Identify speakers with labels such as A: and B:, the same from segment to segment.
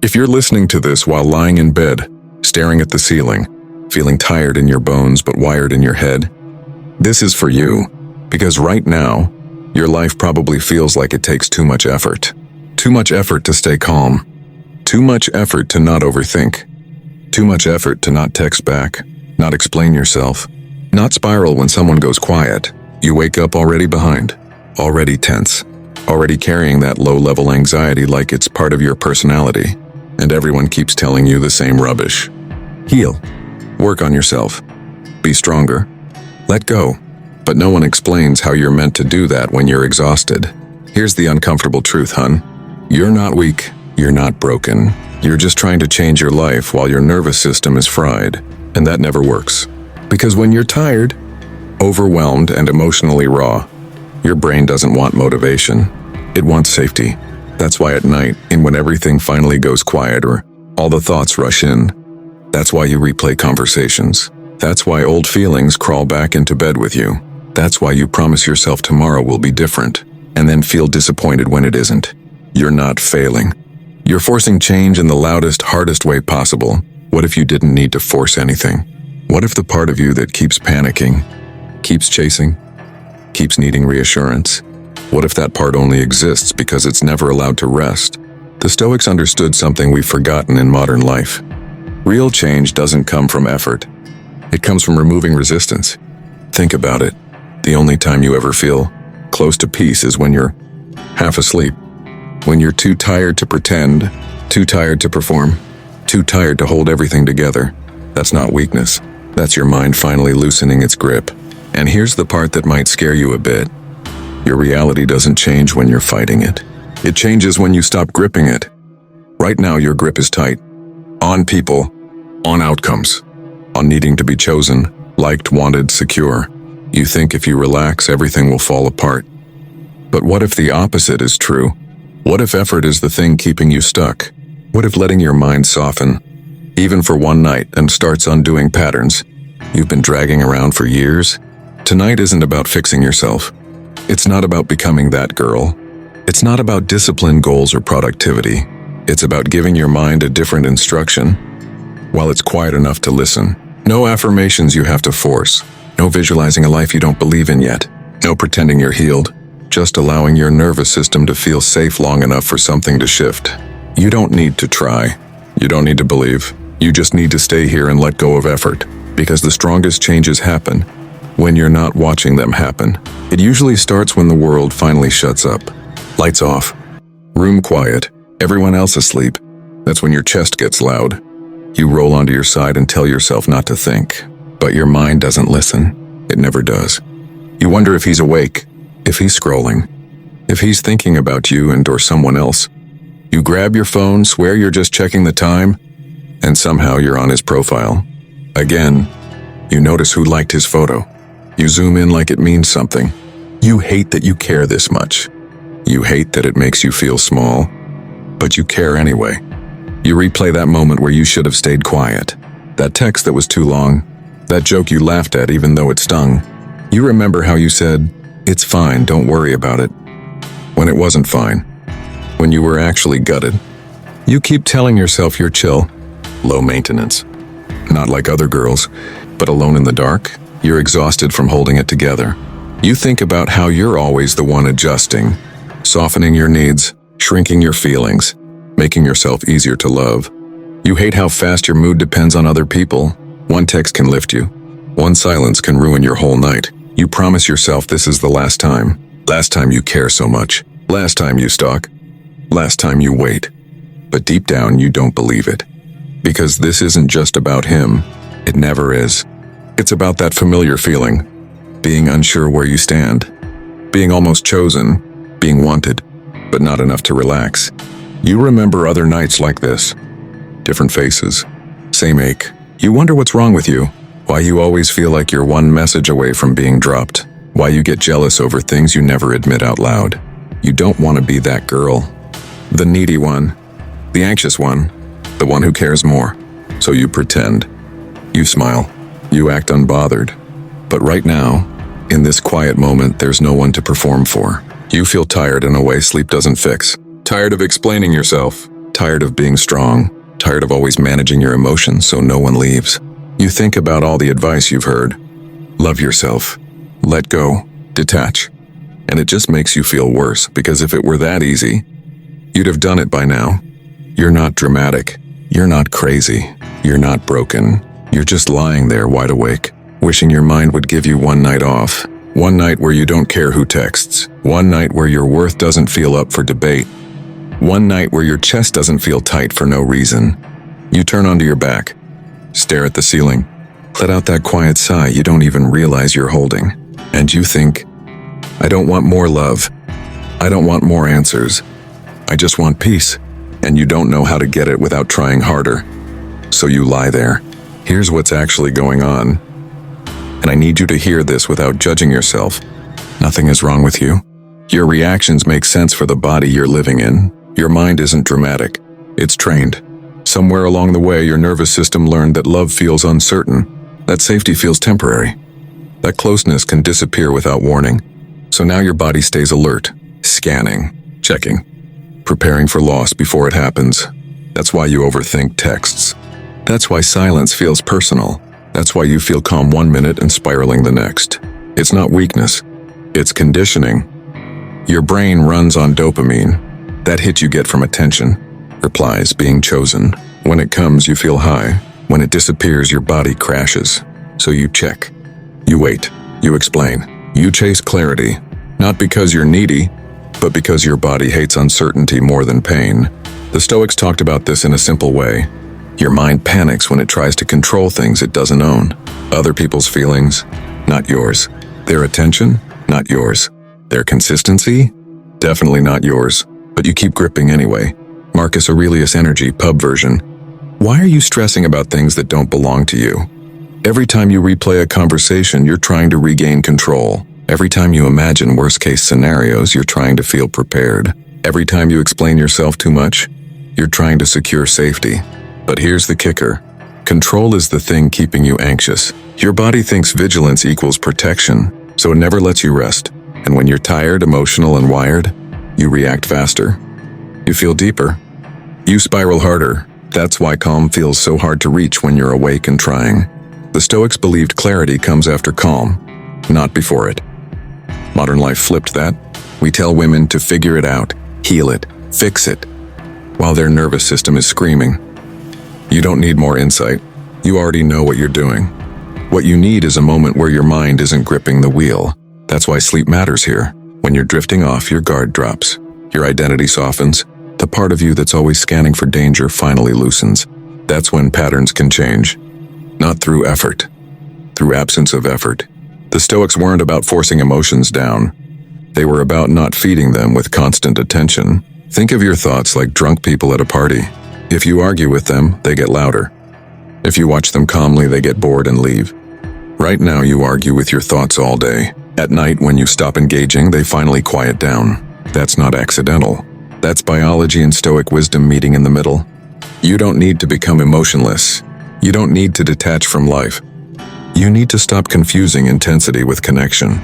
A: If you're listening to this while lying in bed, staring at the ceiling, feeling tired in your bones but wired in your head, this is for you. Because right now, your life probably feels like it takes too much effort. Too much effort to stay calm. Too much effort to not overthink. Too much effort to not text back, not explain yourself, not spiral when someone goes quiet. You wake up already behind, already tense, already carrying that low-level anxiety like it's part of your personality, and everyone keeps telling you the same rubbish. Heal. Work on yourself. Be stronger. Let go. But no one explains how you're meant to do that when you're exhausted. Here's the uncomfortable truth, hun. You're not weak. You're not broken. You're just trying to change your life while your nervous system is fried, and that never works. Because when you're tired, overwhelmed, and emotionally raw, your brain doesn't want motivation. It wants safety. That's why at night, and when everything finally goes quiet or all the thoughts rush in, that's why you replay conversations. That's why old feelings crawl back into bed with you. That's why you promise yourself tomorrow will be different, and then feel disappointed when it isn't. You're not failing. You're forcing change in the loudest, hardest way possible. What if you didn't need to force anything? What if the part of you that keeps panicking, keeps chasing, keeps needing reassurance? What if that part only exists because it's never allowed to rest? The Stoics understood something we've forgotten in modern life. Real change doesn't come from effort. It comes from removing resistance. Think about it. The only time you ever feel close to peace is when you're half asleep. When you're too tired to pretend, too tired to perform, too tired to hold everything together. That's not weakness. That's your mind finally loosening its grip. And here's the part that might scare you a bit. Your reality doesn't change when you're fighting it. It changes when you stop gripping it. Right now, your grip is tight. On people, on outcomes, on needing to be chosen, liked, wanted, secure. You think if you relax, everything will fall apart. But what if the opposite is true? What if effort is the thing keeping you stuck? What if letting your mind soften, even for one night, and starts undoing patterns you've been dragging around for years? Tonight isn't about fixing yourself. It's not about becoming that girl. It's not about discipline, goals, or productivity. It's about giving your mind a different instruction while it's quiet enough to listen. No affirmations you have to force. No visualizing a life you don't believe in yet. No pretending you're healed. Just allowing your nervous system to feel safe long enough for something to shift. You don't need to try. You don't need to believe. You just need to stay here and let go of effort. Because the strongest changes happen when you're not watching them happen. It usually starts when the world finally shuts up. Lights off. Room quiet. Everyone else asleep. That's when your chest gets loud. You roll onto your side and tell yourself not to think. But your mind doesn't listen. It never does. You wonder if he's awake, if he's scrolling, if he's thinking about you and or someone else. You grab your phone, swear you're just checking the time, and somehow you're on his profile. Again, you notice who liked his photo. You zoom in like it means something. You hate that you care this much. You hate that it makes you feel small, but you care anyway. You replay that moment where you should have stayed quiet. That text that was too long. That joke you laughed at even though it stung. You remember how you said, "It's fine, don't worry about it," when it wasn't fine. When you were actually gutted. You keep telling yourself you're chill, low maintenance. Not like other girls, but alone in the dark. You're exhausted from holding it together. You think about how you're always the one adjusting, softening your needs, shrinking your feelings, making yourself easier to love. You hate how fast your mood depends on other people. One text can lift you. One silence can ruin your whole night. You promise yourself this is the last time. Last time you care so much. Last time you stalk. Last time you wait. But deep down, you don't believe it. Because this isn't just about him. It never is. It's about that familiar feeling. Being unsure where you stand. Being almost chosen. Being wanted, but not enough to relax. You remember other nights like this. Different faces. Same ache. You wonder what's wrong with you. Why you always feel like you're one message away from being dropped. Why you get jealous over things you never admit out loud. You don't want to be that girl. The needy one. The anxious one. The one who cares more. So you pretend. You smile. You act unbothered. But right now, in this quiet moment, there's no one to perform for. You feel tired in a way sleep doesn't fix. Tired of explaining yourself. tired of being strong, tired of always managing your emotions so no one leaves. You think about all the advice you've heard. Love yourself. Let go. Detach. And it just makes you feel worse, because if it were that easy, you'd have done it by now. You're not dramatic. You're not crazy. You're not broken. You're just lying there wide awake, wishing your mind would give you one night off. One night where you don't care who texts. One night where your worth doesn't feel up for debate. One night where your chest doesn't feel tight for no reason. You turn onto your back, stare at the ceiling, let out that quiet sigh you don't even realize you're holding. And you think, I don't want more love. I don't want more answers. I just want peace. And you don't know how to get it without trying harder. So you lie there. Here's what's actually going on. And I need you to hear this without judging yourself. Nothing is wrong with you. Your reactions make sense for the body you're living in. Your mind isn't dramatic. It's trained. Somewhere along the way, your nervous system learned that love feels uncertain, that safety feels temporary, that closeness can disappear without warning. So now your body stays alert, scanning, checking, preparing for loss before it happens. That's why you overthink texts. That's why silence feels personal. That's why you feel calm one minute and spiraling the next. It's not weakness. It's conditioning. Your brain runs on dopamine, that hit you get from attention, replies being chosen. When it comes, you feel high. When it disappears, your body crashes. So you check. You wait. You explain. You chase clarity, not because you're needy, but because your body hates uncertainty more than pain. The Stoics talked about this in a simple way. Your mind panics when it tries to control things it doesn't own. Other people's feelings, not yours. Their attention, not yours. Their consistency, definitely not yours. But you keep gripping anyway. Marcus Aurelius Energy, pub version. Why are you stressing about things that don't belong to you? Every time you replay a conversation, you're trying to regain control. Every time you imagine worst-case scenarios, you're trying to feel prepared. Every time you explain yourself too much, you're trying to secure safety. But here's the kicker. Control is the thing keeping you anxious. Your body thinks vigilance equals protection, so it never lets you rest. And when you're tired, emotional, and wired, you react faster. You feel deeper. You spiral harder. That's why calm feels so hard to reach when you're awake and trying. The Stoics believed clarity comes after calm, not before it. Modern life flipped that. We tell women to figure it out, heal it, fix it, while their nervous system is screaming. You don't need more insight. You already know what you're doing. What you need is a moment where your mind isn't gripping the wheel. That's why sleep matters here. When you're drifting off, your guard drops. Your identity softens. The part of you that's always scanning for danger finally loosens. That's when patterns can change. Not through effort. Through absence of effort. The Stoics weren't about forcing emotions down. They were about not feeding them with constant attention. Think of your thoughts like drunk people at a party. If you argue with them, they get louder. If you watch them calmly, they get bored and leave. Right now, you argue with your thoughts all day. At night, when you stop engaging, they finally quiet down. That's not accidental. That's biology and Stoic wisdom meeting in the middle. You don't need to become emotionless. You don't need to detach from life. You need to stop confusing intensity with connection,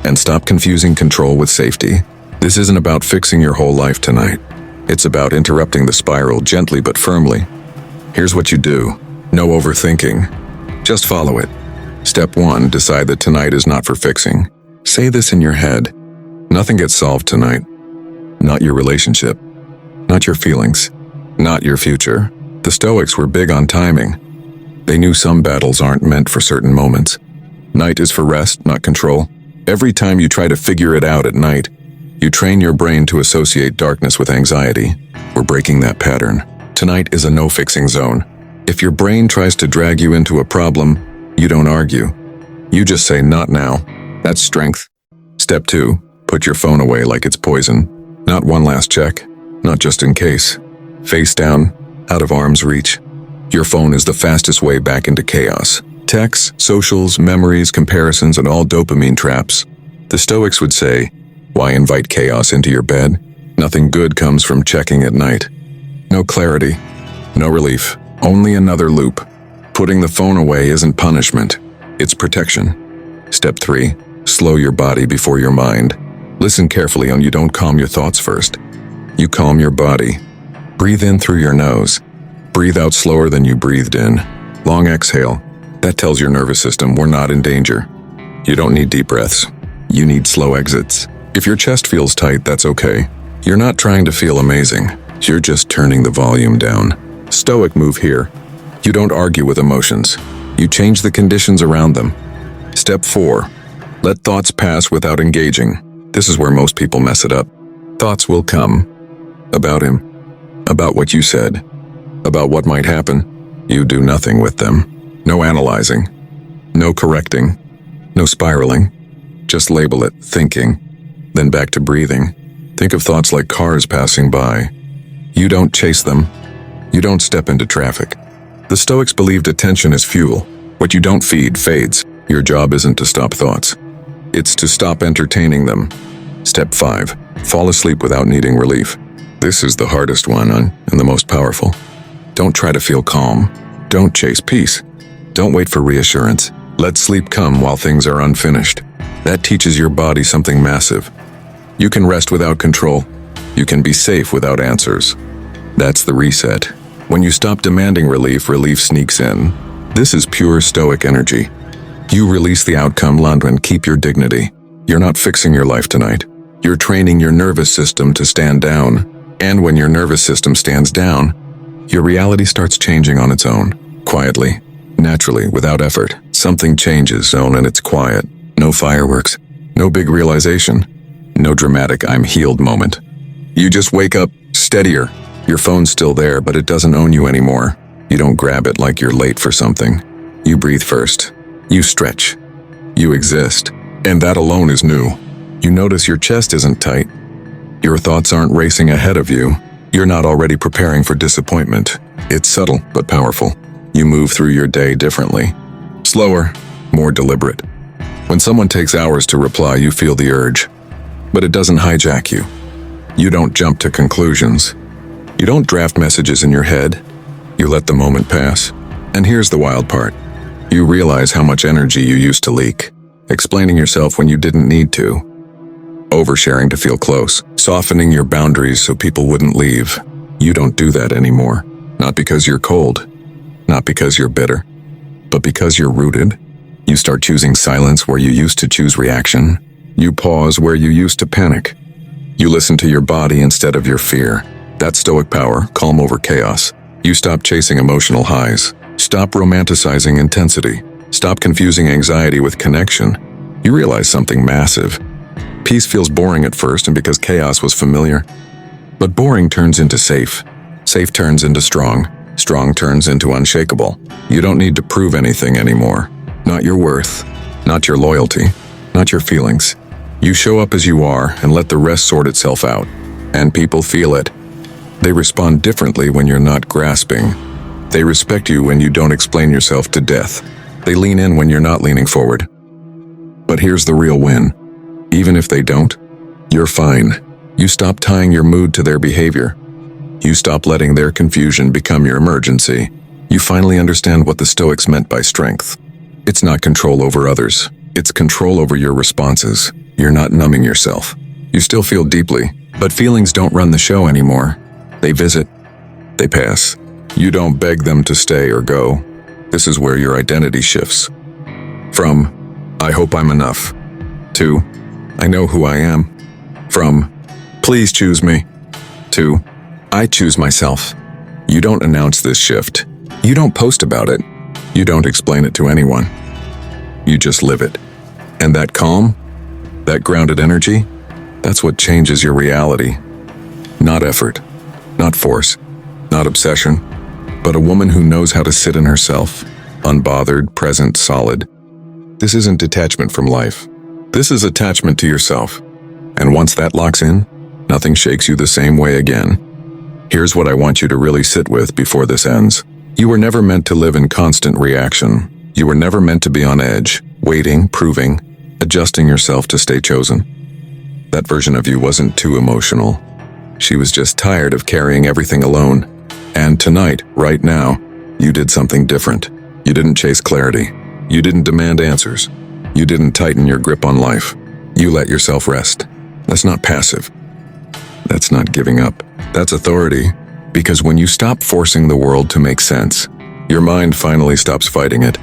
A: and stop confusing control with safety. This isn't about fixing your whole life tonight. It's about interrupting the spiral gently but firmly. Here's what you do. No overthinking. Just follow it. Step 1, decide that tonight is not for fixing. Say this in your head. Nothing gets solved tonight. Not your relationship. Not your feelings. Not your future. The Stoics were big on timing. They knew some battles aren't meant for certain moments. Night is for rest, not control. Every time you try to figure it out at night, you train your brain to associate darkness with anxiety. We're breaking that pattern. Tonight is a no-fixing zone. If your brain tries to drag you into a problem, you don't argue. You just say, not now. That's strength. Step 2, put your phone away like it's poison. Not one last check. Not just in case. Face down, out of arm's reach. Your phone is the fastest way back into chaos. Texts, socials, memories, comparisons, and all dopamine traps. The Stoics would say, why invite chaos into your bed? Nothing good comes from checking at night. No clarity, no relief, only another loop. Putting the phone away isn't punishment, it's protection. Step 3, slow your body before your mind. Listen carefully and you don't calm your thoughts first. You calm your body. Breathe in through your nose. Breathe out slower than you breathed in. Long exhale. That tells your nervous system we're not in danger. You don't need deep breaths. You need slow exits. If your chest feels tight, that's okay. You're not trying to feel amazing. You're just turning the volume down. Stoic move here. You don't argue with emotions. You change the conditions around them. Step 4. Let thoughts pass without engaging. This is where most people mess it up. Thoughts will come. About him. About what you said. About what might happen. You do nothing with them. No analyzing. No correcting. No spiraling. Just label it thinking. Then back to breathing. Think of thoughts like cars passing by. You don't chase them. You don't step into traffic. The Stoics believed attention is fuel. What you don't feed fades. Your job isn't to stop thoughts. It's to stop entertaining them. Step 5. Fall asleep without needing relief. This is the hardest one and the most powerful. Don't try to feel calm. Don't chase peace. Don't wait for reassurance. Let sleep come while things are unfinished. That teaches your body something massive. You can rest without control. You can be safe without answers. That's the reset. When you stop demanding relief, relief sneaks in. This is pure Stoic energy. You release the outcome and keep your dignity. You're not fixing your life tonight. You're training your nervous system to stand down. And when your nervous system stands down, your reality starts changing on its own. Quietly, naturally, without effort. Something changes, and it's quiet. No fireworks. No big realization. No dramatic I'm healed moment. You just wake up, steadier. Your phone's still there, but it doesn't own you anymore. You don't grab it like you're late for something. You breathe first. You stretch. You exist. And that alone is new. You notice your chest isn't tight. Your thoughts aren't racing ahead of you. You're not already preparing for disappointment. It's subtle but powerful. You move through your day differently. Slower, more deliberate. When someone takes hours to reply, you feel the urge. But it doesn't hijack you. You don't jump to conclusions. You don't draft messages in your head. You let the moment pass. And here's the wild part. You realize how much energy you used to leak, explaining yourself when you didn't need to, oversharing to feel close, softening your boundaries so people wouldn't leave. You don't do that anymore. Not because you're cold, not because you're bitter, but because you're rooted. You start choosing silence where you used to choose reaction. You pause where you used to panic. You listen to your body instead of your fear. That's Stoic power, calm over chaos. You stop chasing emotional highs. Stop romanticizing intensity. Stop confusing anxiety with connection. You realize something massive. Peace feels boring at first, and because chaos was familiar. But boring turns into safe. Safe turns into strong. Strong turns into unshakable. You don't need to prove anything anymore. Not your worth. Not your loyalty. Not your feelings. You show up as you are and let the rest sort itself out. And people feel it. They respond differently when you're not grasping. They respect you when you don't explain yourself to death. They lean in when you're not leaning forward. But here's the real win. Even if they don't, you're fine. You stop tying your mood to their behavior. You stop letting their confusion become your emergency. You finally understand what the Stoics meant by strength. It's not control over others. It's control over your responses. You're not numbing yourself. You still feel deeply, but feelings don't run the show anymore. They visit. They pass. You don't beg them to stay or go. This is where your identity shifts. From, I hope I'm enough, to, I know who I am. From, please choose me, to, I choose myself. You don't announce this shift. You don't post about it. You don't explain it to anyone. You just live it. And that calm, that grounded energy, that's what changes your reality. Not effort, not force, not obsession, but a woman who knows how to sit in herself, unbothered, present, solid. This isn't detachment from life. This is attachment to yourself. And once that locks in, nothing shakes you the same way again. Here's what I want you to really sit with before this ends. You were never meant to live in constant reaction. You were never meant to be on edge, waiting, proving, adjusting yourself to stay chosen. That version of you wasn't too emotional. She was just tired of carrying everything alone. And tonight, right now, you did something different. You didn't chase clarity. You didn't demand answers. You didn't tighten your grip on life. You let yourself rest. That's not passive. That's not giving up. That's authority. Because when you stop forcing the world to make sense, your mind finally stops fighting it.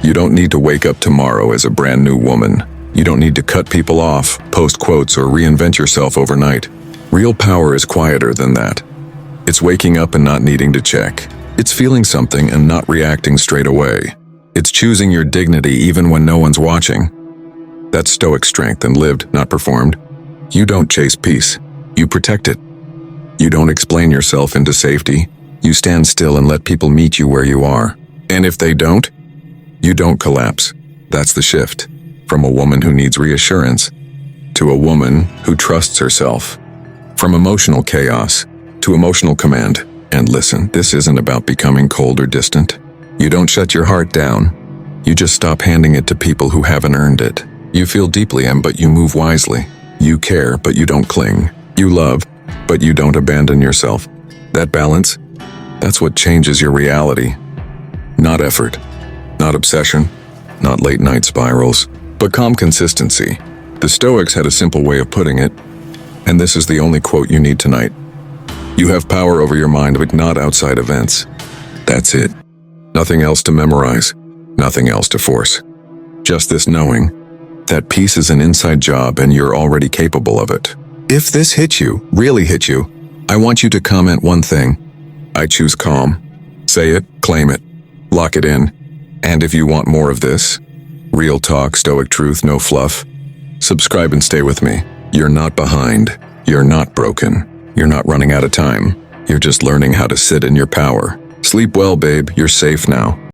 A: You don't need to wake up tomorrow as a brand new woman. You don't need to cut people off, post quotes, or reinvent yourself overnight. Real power is quieter than that. It's waking up and not needing to check. It's feeling something and not reacting straight away. It's choosing your dignity even when no one's watching. That's Stoic strength and lived, not performed. You don't chase peace. You protect it. You don't explain yourself into safety. You stand still and let people meet you where you are. And if they don't, you don't collapse. That's the shift. From a woman who needs reassurance to a woman who trusts herself. From emotional chaos to emotional command. And listen, this isn't about becoming cold or distant. You don't shut your heart down. You just stop handing it to people who haven't earned it. You feel deeply, but you move wisely. You care, but you don't cling. You love, but you don't abandon yourself. That balance, that's what changes your reality. Not effort, not obsession, not late night spirals, but calm consistency. The Stoics had a simple way of putting it, and this is the only quote you need tonight. You have power over your mind, but not outside events. That's it. Nothing else to memorize, nothing else to force. Just this knowing that peace is an inside job and you're already capable of it. If this hit you, really hit you, I want you to comment one thing. I choose calm. Say it, claim it, lock it in. And if you want more of this, real talk, Stoic truth, no fluff, subscribe and stay with me. You're not behind. You're not broken. You're not running out of time. You're just learning how to sit in your power. Sleep well, babe. You're safe now.